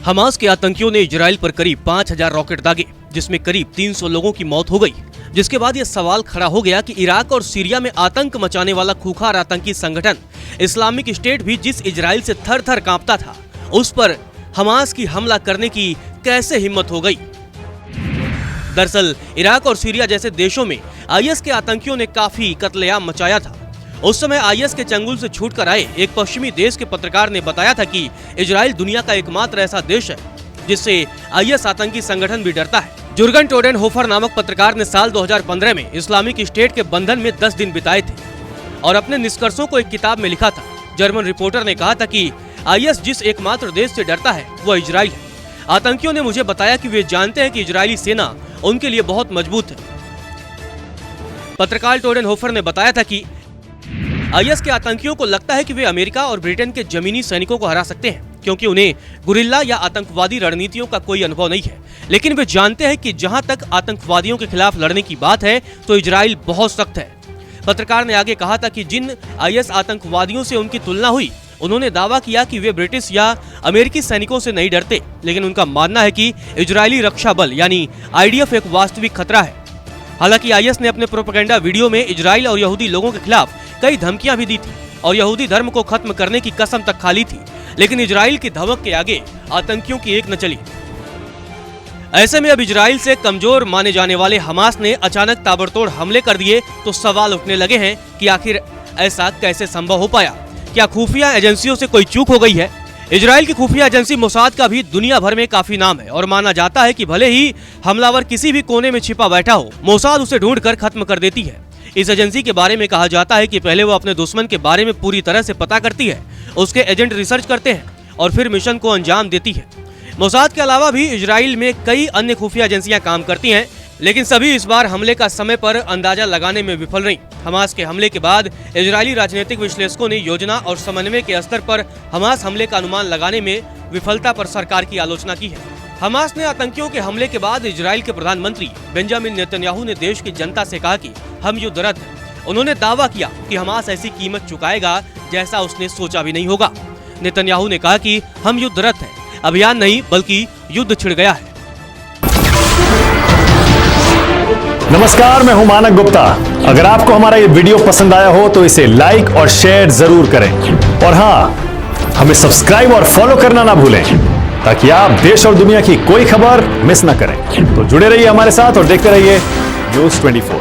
Hamas के आतंकियों ने इजराइल पर करीब 5000 रॉकेट दागे, जिसमें करीब 300 लोगों की मौत हो गई। जिसके बाद यह सवाल खड़ा हो गया कि इराक और सीरिया में आतंक मचाने वाला खूंखार आतंकी संगठन इस्लामिक स्टेट भी जिस इजराइल से थर थर कांपता था, उस पर हमास की हमला करने की कैसे हिम्मत हो गई। दरअसल इराक और सीरिया जैसे देशों में आईएस के आतंकियों ने काफी कत्लेआम मचाया था। उस समय आईएस के चंगुल से छूटकर आए एक पश्चिमी देश के पत्रकार ने बताया था कि इजराइल दुनिया का एकमात्र ऐसा देश है जिससे आईएस आतंकी संगठन भी डरता है। जुर्गन टोडेनहोफर नामक पत्रकार ने साल 2015 में इस्लामिक स्टेट के बंधन में 10 दिन बिताए थे और अपने निष्कर्षों को एक किताब में लिखा था। जर्मन रिपोर्टर ने कहा था कि आईएस जिस एकमात्र देश से डरता है वह इजराइल है। आतंकियों ने मुझे बताया कि वे जानते हैं कि इजरायली सेना उनके लिए बहुत मजबूत है। पत्रकार टोडेनहोफर ने बताया था कि आईएस के आतंकियों को लगता है कि वे अमेरिका और ब्रिटेन के जमीनी सैनिकों को हरा सकते हैं, क्योंकि उन्हें गुरिल्ला या आतंकवादी रणनीतियों का कोई अनुभव नहीं है। लेकिन वे जानते हैं कि जहां तक आतंकवादियों के खिलाफ लड़ने की बात है तो इजराइल बहुत सख्त है। पत्रकार ने आगे कहा था कि जिन आईएस आतंकवादियों से उनकी तुलना हुई, उन्होंने दावा किया कि वे ब्रिटिश या अमेरिकी सैनिकों से नहीं डरते, लेकिन उनका मानना है कि इजरायली रक्षा बल यानी आईडीएफ एक वास्तविक खतरा है। हालांकि आईएस ने अपने प्रोपेगेंडा वीडियो में इजराइल और यहूदी लोगों के खिलाफ कई धमकियां भी दी थी और यहूदी धर्म को खत्म करने की कसम तक खा ली थी, लेकिन इजराइल की धमक के आगे आतंकियों की एक न चली। ऐसे में अब इजराइल से कमजोर माने जाने वाले हमास ने अचानक ताबड़तोड़ हमले कर दिए तो सवाल उठने लगे हैं कि आखिर ऐसा कैसे संभव हो पाया। क्या खुफिया एजेंसियों से कोई चूक हो गई है? इजराइल की खुफिया एजेंसी मोसाद का भी दुनिया भर में काफी नाम है और माना जाता है कि भले ही हमलावर किसी भी कोने में छिपा बैठा हो, मोसाद उसे ढूंढकर खत्म कर देती है। इस एजेंसी के बारे में कहा जाता है कि पहले वो अपने दुश्मन के बारे में पूरी तरह से पता करती है, उसके एजेंट रिसर्च करते हैं और फिर मिशन को अंजाम देती है। मोसाद के अलावा भी इजराइल में कई अन्य खुफिया एजेंसियां काम करती हैं, लेकिन सभी इस बार हमले का समय पर अंदाजा लगाने में विफल रही। हमास के हमले के बाद इजरायली राजनीतिक विश्लेषकों ने योजना और समन्वय के स्तर पर हमास हमले का अनुमान लगाने में विफलता पर सरकार की आलोचना की है। हमास ने आतंकियों के हमले के बाद इजराइल के प्रधानमंत्री बेंजामिन नेतन्याहू ने देश की जनता से कहा कि हम युद्धरत हैं। उन्होंने दावा किया कि हमास ऐसी कीमत चुकाएगा जैसा उसने सोचा भी नहीं होगा। नेतन्याहू ने कहा कि हम युद्धरत हैं, अभियान नहीं बल्कि युद्ध छिड़ गया है। नमस्कार, मैं हूं मानक गुप्ता। अगर आपको हमारा ये वीडियो पसंद आया हो तो इसे लाइक और शेयर जरूर करें और हाँ, हमें सब्सक्राइब और फॉलो करना ना भूलें ताकि आप देश और दुनिया की कोई खबर मिस ना करें। तो जुड़े रहिए हमारे साथ और देखते रहिए न्यूज़ 24।